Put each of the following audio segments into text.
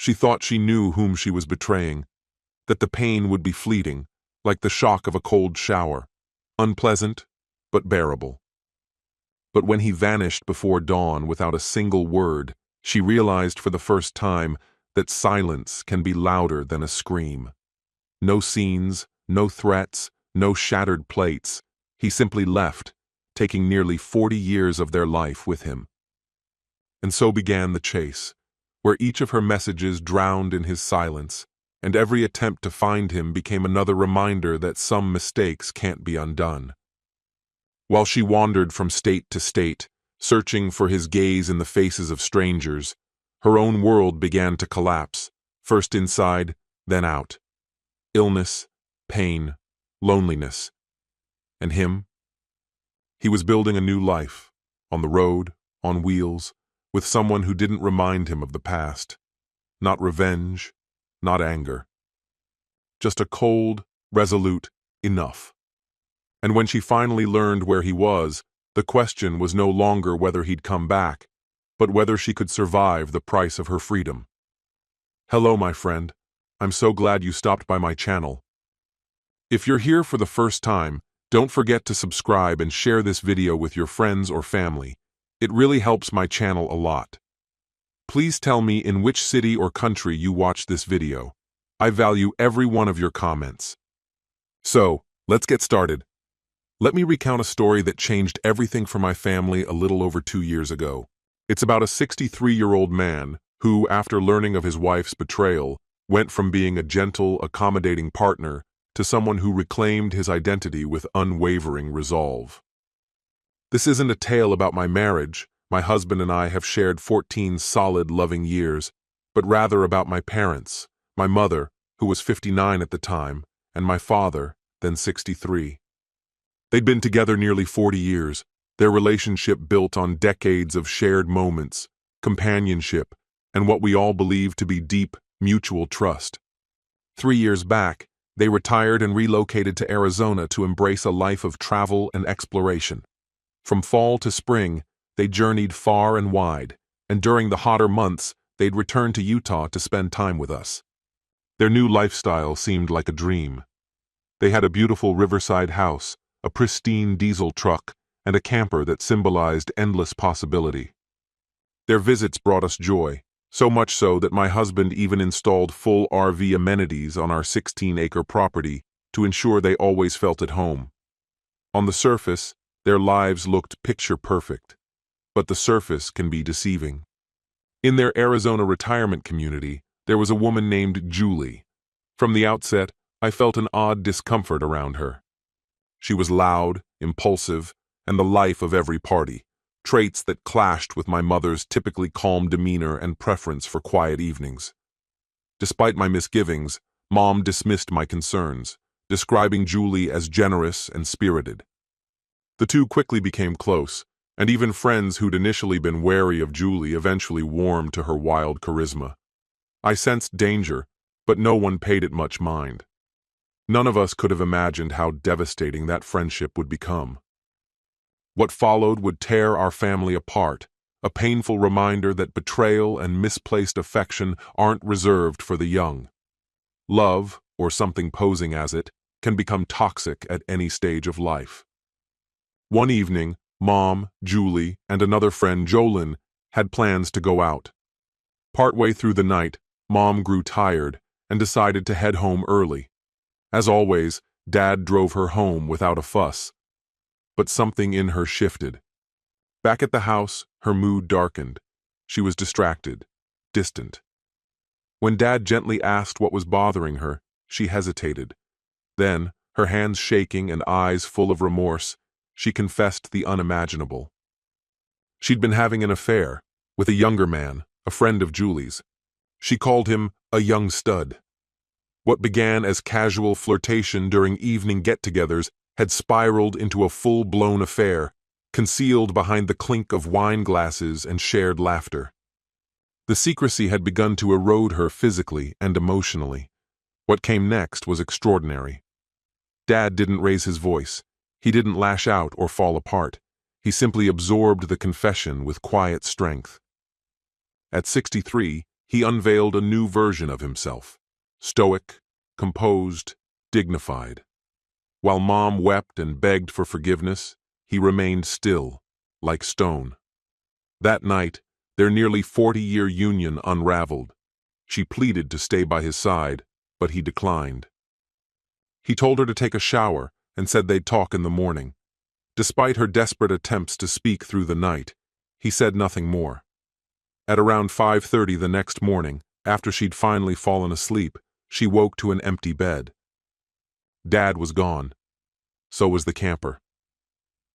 She thought she knew whom she was betraying, that the pain would be fleeting, like the shock of a cold shower, unpleasant, but bearable. But when he vanished before dawn without a single word, she realized for the first time that silence can be louder than a scream. No scenes, no threats, no shattered plates. He simply left, taking nearly 40 years of their life with him. And so began the chase, where each of her messages drowned in his silence, and every attempt to find him became another reminder that some mistakes can't be undone. While she wandered from state to state, searching for his gaze in the faces of strangers, her own world began to collapse, first inside, then out. Illness, pain, loneliness. And him? He was building a new life, on the road, on wheels, with someone who didn't remind him of the past. Not revenge, not anger. Just a cold, resolute enough. And when she finally learned where he was, the question was no longer whether he'd come back, but whether she could survive the price of her freedom. Hello, my friend. I'm so glad you stopped by my channel. If you're here for the first time, don't forget to subscribe and share this video with your friends or family. It really helps my channel a lot. Please tell me in which city or country you watched this video. I value every one of your comments. So, let's get started. Let me recount a story that changed everything for my family a little over 2 years ago. It's about a 63-year-old man who, after learning of his wife's betrayal, went from being a gentle, accommodating partner to someone who reclaimed his identity with unwavering resolve. This isn't a tale about my marriage. My husband and I have shared 14 solid, loving years, but rather about my parents, my mother, who was 59 at the time, and my father, then 63. They'd been together nearly 40 years, their relationship built on decades of shared moments, companionship, and what we all believe to be deep, mutual trust. 3 years back, they retired and relocated to Arizona to embrace a life of travel and exploration. From fall to spring, they journeyed far and wide, and during the hotter months, they'd return to Utah to spend time with us. Their new lifestyle seemed like a dream. They had a beautiful riverside house, a pristine diesel truck, and a camper that symbolized endless possibility. Their visits brought us joy, so much so that my husband even installed full RV amenities on our 16-acre property to ensure they always felt at home. On the surface, their lives looked picture-perfect, but the surface can be deceiving. In their Arizona retirement community, there was a woman named Julie. From the outset, I felt an odd discomfort around her. She was loud, impulsive, and the life of every party, traits that clashed with my mother's typically calm demeanor and preference for quiet evenings. Despite my misgivings, Mom dismissed my concerns, describing Julie as generous and spirited. The two quickly became close, and even friends who'd initially been wary of Julie eventually warmed to her wild charisma. I sensed danger, but no one paid it much mind. None of us could have imagined how devastating that friendship would become. What followed would tear our family apart, a painful reminder that betrayal and misplaced affection aren't reserved for the young. Love, or something posing as it, can become toxic at any stage of life. One evening, Mom, Julie, and another friend, Jolyn, had plans to go out. Partway through the night, Mom grew tired and decided to head home early. As always, Dad drove her home without a fuss. But something in her shifted. Back at the house, her mood darkened. She was distracted, distant. When Dad gently asked what was bothering her, she hesitated. Then, her hands shaking and eyes full of remorse, she confessed the unimaginable. She'd been having an affair with a younger man, a friend of Julie's. She called him a young stud. What began as casual flirtation during evening get-togethers had spiraled into a full-blown affair, concealed behind the clink of wine glasses and shared laughter. The secrecy had begun to erode her physically and emotionally. What came next was extraordinary. Dad didn't raise his voice. He didn't lash out or fall apart. He simply absorbed the confession with quiet strength. At 63, he unveiled a new version of himself. Stoic, composed, dignified. While Mom wept and begged for forgiveness, he remained still, like stone. That night, their nearly 40-year union unraveled. She pleaded to stay by his side, but he declined. He told her to take a shower and said they'd talk in the morning. Despite her desperate attempts to speak through the night, he said nothing more. At around 5:30 the next morning, after she'd finally fallen asleep, she woke to an empty bed. Dad was gone. So was the camper.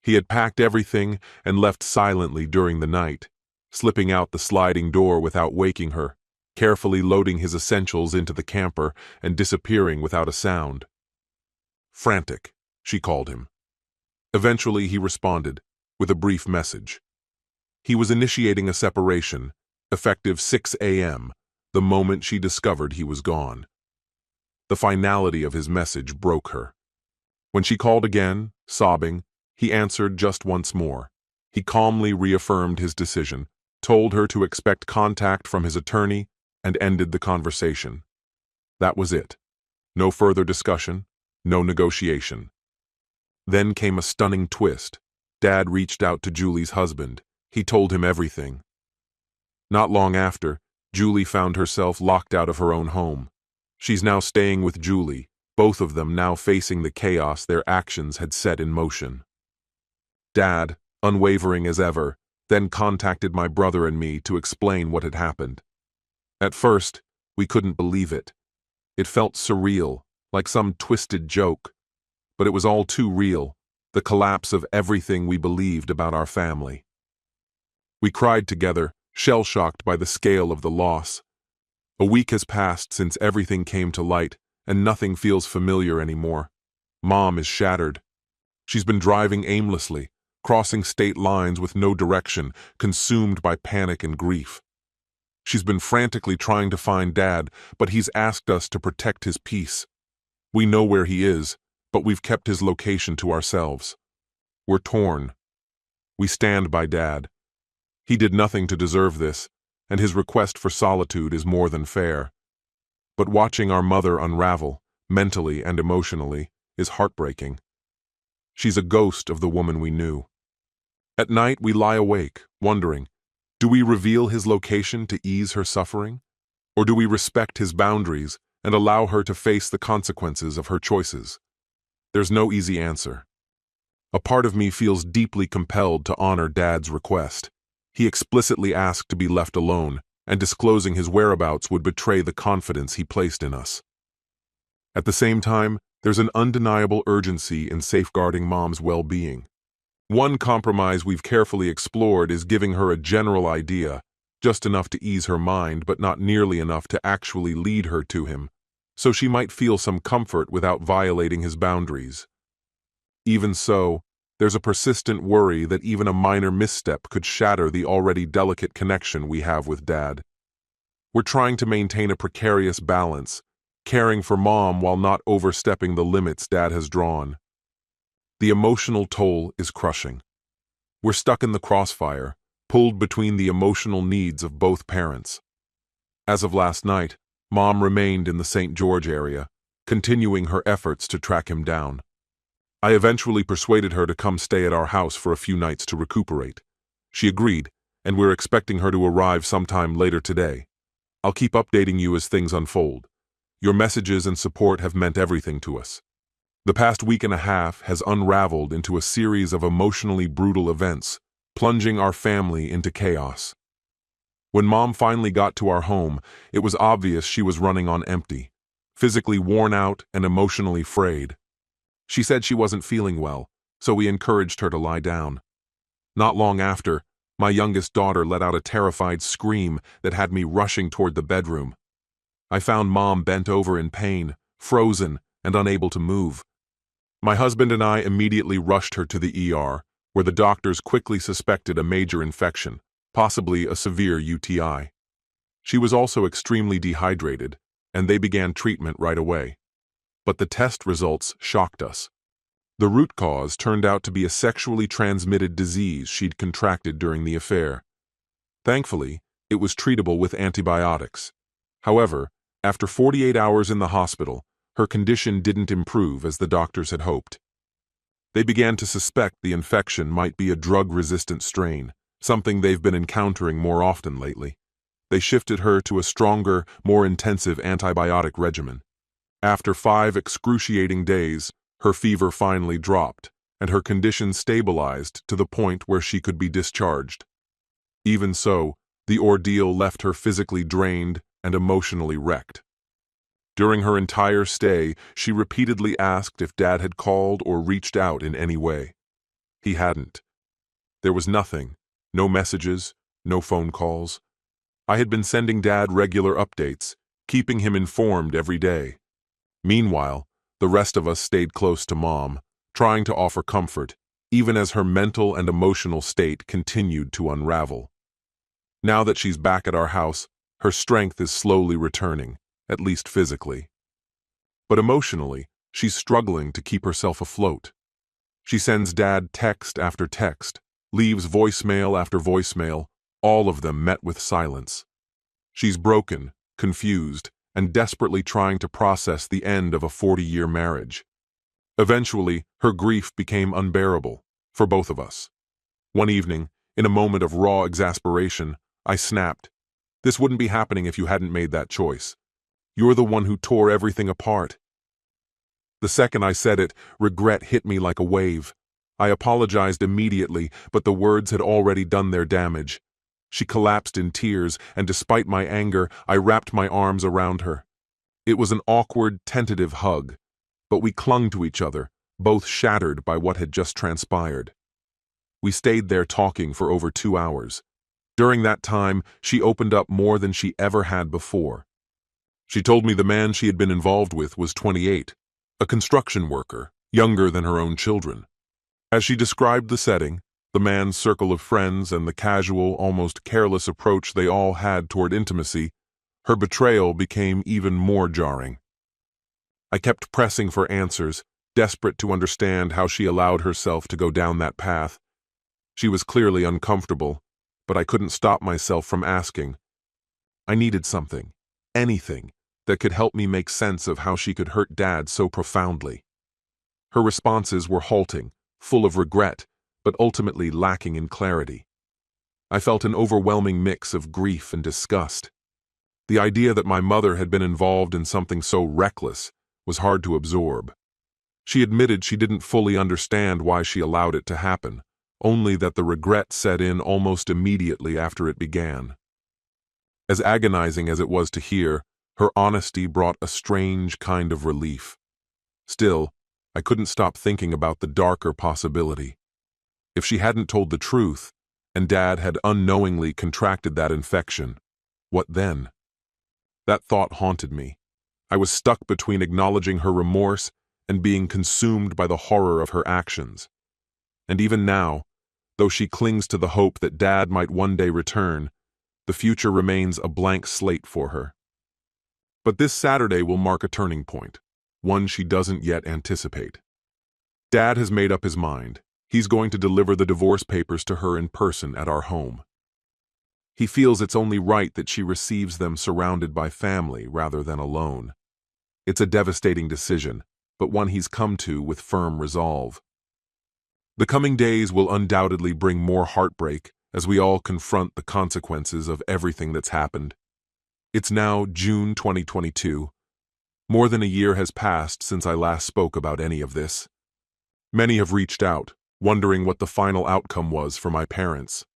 He had packed everything and left silently during the night, slipping out the sliding door without waking her, carefully loading his essentials into the camper and disappearing without a sound. Frantic, she called him. Eventually he responded, with a brief message. He was initiating a separation, effective 6 a.m., the moment she discovered he was gone. The finality of his message broke her. When she called again, sobbing, he answered just once more. He calmly reaffirmed his decision, told her to expect contact from his attorney, and ended the conversation. That was it. No further discussion, no negotiation. Then came a stunning twist. Dad reached out to Julie's husband. He told him everything. Not long after, Julie found herself locked out of her own home. She's now staying with Julie, both of them now facing the chaos their actions had set in motion. Dad, unwavering as ever, then contacted my brother and me to explain what had happened. At first, we couldn't believe it. It felt surreal, like some twisted joke. But it was all too real, the collapse of everything we believed about our family. We cried together, shell-shocked by the scale of the loss. A week has passed since everything came to light, and nothing feels familiar anymore. Mom is shattered. She's been driving aimlessly, crossing state lines with no direction, consumed by panic and grief. She's been frantically trying to find Dad, but he's asked us to protect his peace. We know where he is, but we've kept his location to ourselves. We're torn. We stand by Dad. He did nothing to deserve this, and his request for solitude is more than fair. But watching our mother unravel, mentally and emotionally, is heartbreaking. She's a ghost of the woman we knew. At night we lie awake, wondering, do we reveal his location to ease her suffering? Or do we respect his boundaries and allow her to face the consequences of her choices? There's no easy answer. A part of me feels deeply compelled to honor Dad's request. He explicitly asked to be left alone, and disclosing his whereabouts would betray the confidence he placed in us. At the same time, there's an undeniable urgency in safeguarding Mom's well-being. One compromise we've carefully explored is giving her a general idea, just enough to ease her mind but not nearly enough to actually lead her to him, so she might feel some comfort without violating his boundaries. Even so, there's a persistent worry that even a minor misstep could shatter the already delicate connection we have with Dad. We're trying to maintain a precarious balance, caring for Mom while not overstepping the limits Dad has drawn. The emotional toll is crushing. We're stuck in the crossfire, pulled between the emotional needs of both parents. As of last night, Mom remained in the St. George area, continuing her efforts to track him down. I eventually persuaded her to come stay at our house for a few nights to recuperate. She agreed, and we're expecting her to arrive sometime later today. I'll keep updating you as things unfold. Your messages and support have meant everything to us. The past week and a half has unraveled into a series of emotionally brutal events, plunging our family into chaos. When Mom finally got to our home, it was obvious she was running on empty, physically worn out and emotionally frayed. She said she wasn't feeling well, so we encouraged her to lie down. Not long after, my youngest daughter let out a terrified scream that had me rushing toward the bedroom. I found Mom bent over in pain, frozen, and unable to move. My husband and I immediately rushed her to the ER, where the doctors quickly suspected a major infection, possibly a severe UTI. She was also extremely dehydrated, and they began treatment right away. But the test results shocked us. The root cause turned out to be a sexually transmitted disease she'd contracted during the affair. Thankfully, It was treatable with antibiotics. However, after 48 hours in the hospital, her condition didn't improve as the doctors had hoped. They began to suspect the infection might be a drug-resistant strain, something they've been encountering more often lately. They shifted her to a stronger, more intensive antibiotic regimen. After 5 excruciating days, her fever finally dropped, and her condition stabilized to the point where she could be discharged. Even so, the ordeal left her physically drained and emotionally wrecked. During her entire stay, she repeatedly asked if Dad had called or reached out in any way. He hadn't. There was nothing, no messages, no phone calls. I had been sending Dad regular updates, keeping him informed every day. Meanwhile, the rest of us stayed close to Mom, trying to offer comfort, even as her mental and emotional state continued to unravel. Now that she's back at our house, her strength is slowly returning, at least physically. But emotionally, she's struggling to keep herself afloat. She sends Dad text after text, leaves voicemail after voicemail, all of them met with silence. She's broken, confused, and desperately trying to process the end of a 40-year marriage. Eventually, her grief became unbearable, for both of us. One evening, in a moment of raw exasperation, I snapped, "This wouldn't be happening if you hadn't made that choice. You're the one who tore everything apart." The second I said it, regret hit me like a wave. I apologized immediately, but the words had already done their damage. She collapsed in tears, and despite my anger, I wrapped my arms around her. It was an awkward, tentative hug, but we clung to each other, both shattered by what had just transpired. We stayed there talking for over 2 hours. During that time, she opened up more than she ever had before. She told me the man she had been involved with was 28, a construction worker, younger than her own children. As she described the setting, the man's circle of friends, and the casual, almost careless approach they all had toward intimacy, her betrayal became even more jarring. I kept pressing for answers, desperate to understand how she allowed herself to go down that path. She was clearly uncomfortable, but I couldn't stop myself from asking. I needed something, anything, that could help me make sense of how she could hurt Dad so profoundly. Her responses were halting, full of regret, but ultimately lacking in clarity. I felt an overwhelming mix of grief and disgust. The idea that my mother had been involved in something so reckless was hard to absorb. She admitted she didn't fully understand why she allowed it to happen, only that the regret set in almost immediately after it began. As agonizing as it was to hear, her honesty brought a strange kind of relief. Still, I couldn't stop thinking about the darker possibility. If she hadn't told the truth, and Dad had unknowingly contracted that infection, what then? That thought haunted me. I was stuck between acknowledging her remorse and being consumed by the horror of her actions. And even now, though she clings to the hope that Dad might one day return, the future remains a blank slate for her. But this Saturday will mark a turning point, one she doesn't yet anticipate. Dad has made up his mind. He's going to deliver the divorce papers to her in person at our home. He feels it's only right that she receives them surrounded by family rather than alone. It's a devastating decision, but one he's come to with firm resolve. The coming days will undoubtedly bring more heartbreak as we all confront the consequences of everything that's happened. It's now June 2022. More than a year has passed since I last spoke about any of this. Many have reached out, wondering what the final outcome was for my parents.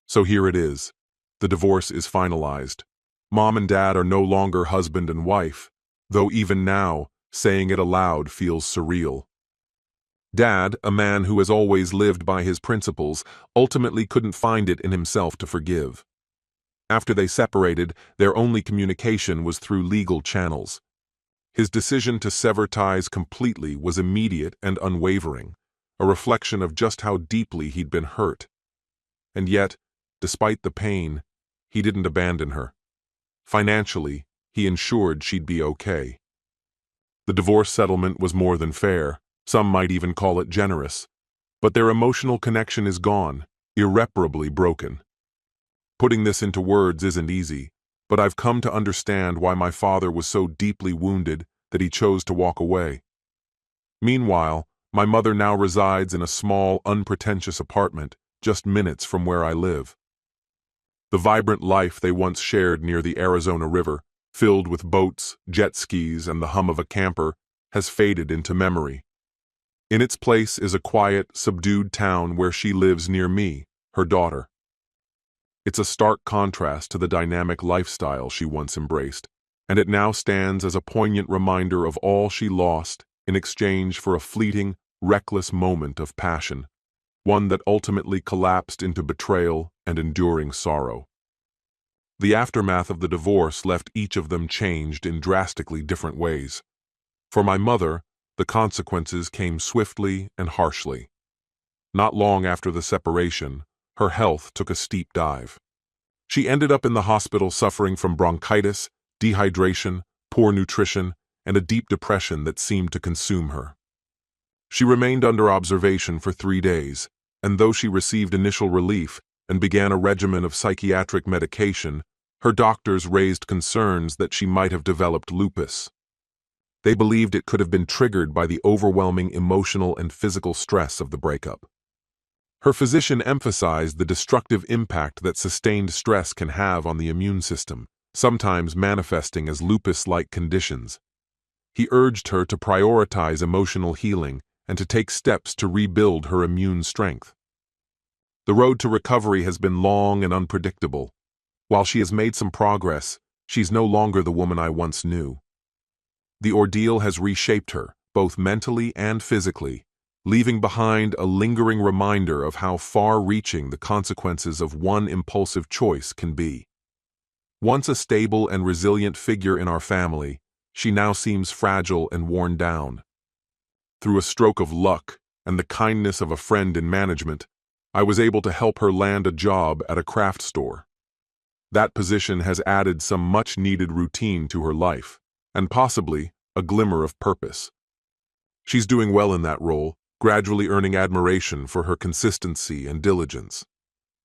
So here it is. The divorce is finalized. Mom and Dad are no longer husband and wife, though even now, saying it aloud feels surreal. Dad, a man who has always lived by his principles, ultimately couldn't find it in himself to forgive. After they separated, their only communication was through legal channels. His decision to sever ties completely was immediate and unwavering, a reflection of just how deeply he'd been hurt. And yet, despite the pain, he didn't abandon her. Financially, he ensured she'd be okay. The divorce settlement was more than fair, some might even call it generous, but their emotional connection is gone, irreparably broken. Putting this into words isn't easy, but I've come to understand why my father was so deeply wounded that he chose to walk away. Meanwhile, my mother now resides in a small, unpretentious apartment just minutes from where I live. The vibrant life they once shared near the Arizona River, filled with boats, jet skis, and the hum of a camper, has faded into memory. In its place is a quiet, subdued town where she lives near me, her daughter. It's a stark contrast to the dynamic lifestyle she once embraced, and it now stands as a poignant reminder of all she lost in exchange for a fleeting, reckless moment of passion, one that ultimately collapsed into betrayal and enduring sorrow. The aftermath of the divorce left each of them changed in drastically different ways. For my mother, the consequences came swiftly and harshly. Not long after the separation, her health took a steep dive. She ended up in the hospital suffering from bronchitis, dehydration, poor nutrition, and a deep depression that seemed to consume her. She remained under observation for 3 days, and though she received initial relief and began a regimen of psychiatric medication, her doctors raised concerns that she might have developed lupus. They believed it could have been triggered by the overwhelming emotional and physical stress of the breakup. Her physician emphasized the destructive impact that sustained stress can have on the immune system, sometimes manifesting as lupus-like conditions. He urged her to prioritize emotional healing and to take steps to rebuild her immune strength. The road to recovery has been long and unpredictable. While she has made some progress, she's no longer the woman I once knew. The ordeal has reshaped her, both mentally and physically, leaving behind a lingering reminder of how far-reaching the consequences of one impulsive choice can be. Once a stable and resilient figure in our family, she now seems fragile and worn down. Through a stroke of luck and the kindness of a friend in management, I was able to help her land a job at a craft store. That position has added some much-needed routine to her life, and possibly a glimmer of purpose. She's doing well in that role, gradually earning admiration for her consistency and diligence.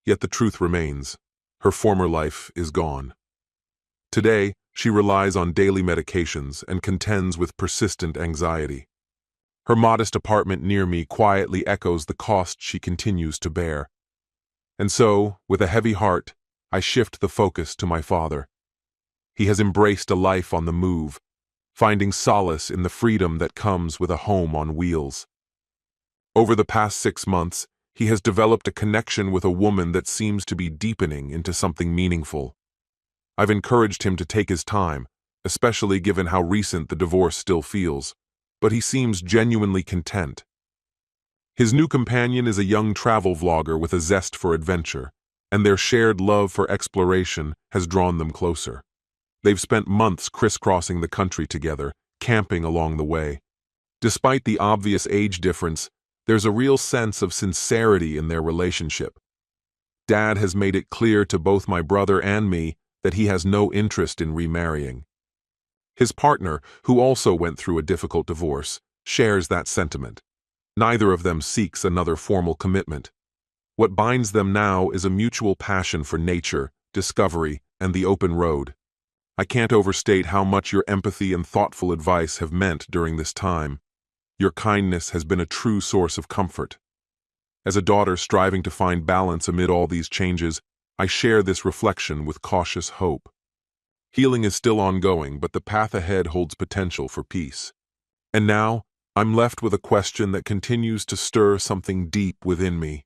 Yet the truth remains, her former life is gone. Today, she relies on daily medications and contends with persistent anxiety. Her modest apartment near me quietly echoes the cost she continues to bear. And so, with a heavy heart, I shift the focus to my father. He has embraced a life on the move, finding solace in the freedom that comes with a home on wheels. Over the past 6 months, he has developed a connection with a woman that seems to be deepening into something meaningful. I've encouraged him to take his time, especially given how recent the divorce still feels, but he seems genuinely content. His new companion is a young travel vlogger with a zest for adventure, and their shared love for exploration has drawn them closer. They've spent months crisscrossing the country together, camping along the way. Despite the obvious age difference, there's a real sense of sincerity in their relationship. Dad has made it clear to both my brother and me that he has no interest in remarrying. His partner, who also went through a difficult divorce, shares that sentiment. Neither of them seeks another formal commitment. What binds them now is a mutual passion for nature, discovery, and the open road. I can't overstate how much your empathy and thoughtful advice have meant during this time. Your kindness has been a true source of comfort. As a daughter striving to find balance amid all these changes, I share this reflection with cautious hope. Healing is still ongoing, but the path ahead holds potential for peace. And now, I'm left with a question that continues to stir something deep within me.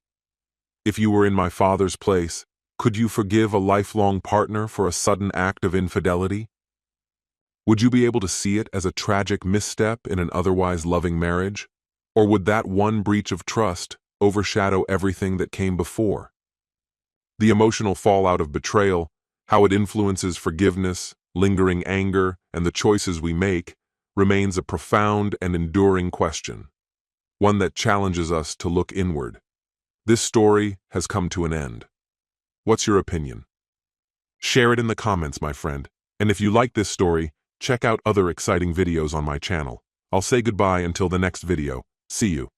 If you were in my father's place, could you forgive a lifelong partner for a sudden act of infidelity? Would you be able to see it as a tragic misstep in an otherwise loving marriage? Or would that one breach of trust overshadow everything that came before? The emotional fallout of betrayal, how it influences forgiveness, lingering anger, and the choices we make, remains a profound and enduring question, one that challenges us to look inward. This story has come to an end. What's your opinion? Share it in the comments, my friend, and if you like this story, check out other exciting videos on my channel. I'll say goodbye until the next video. See you.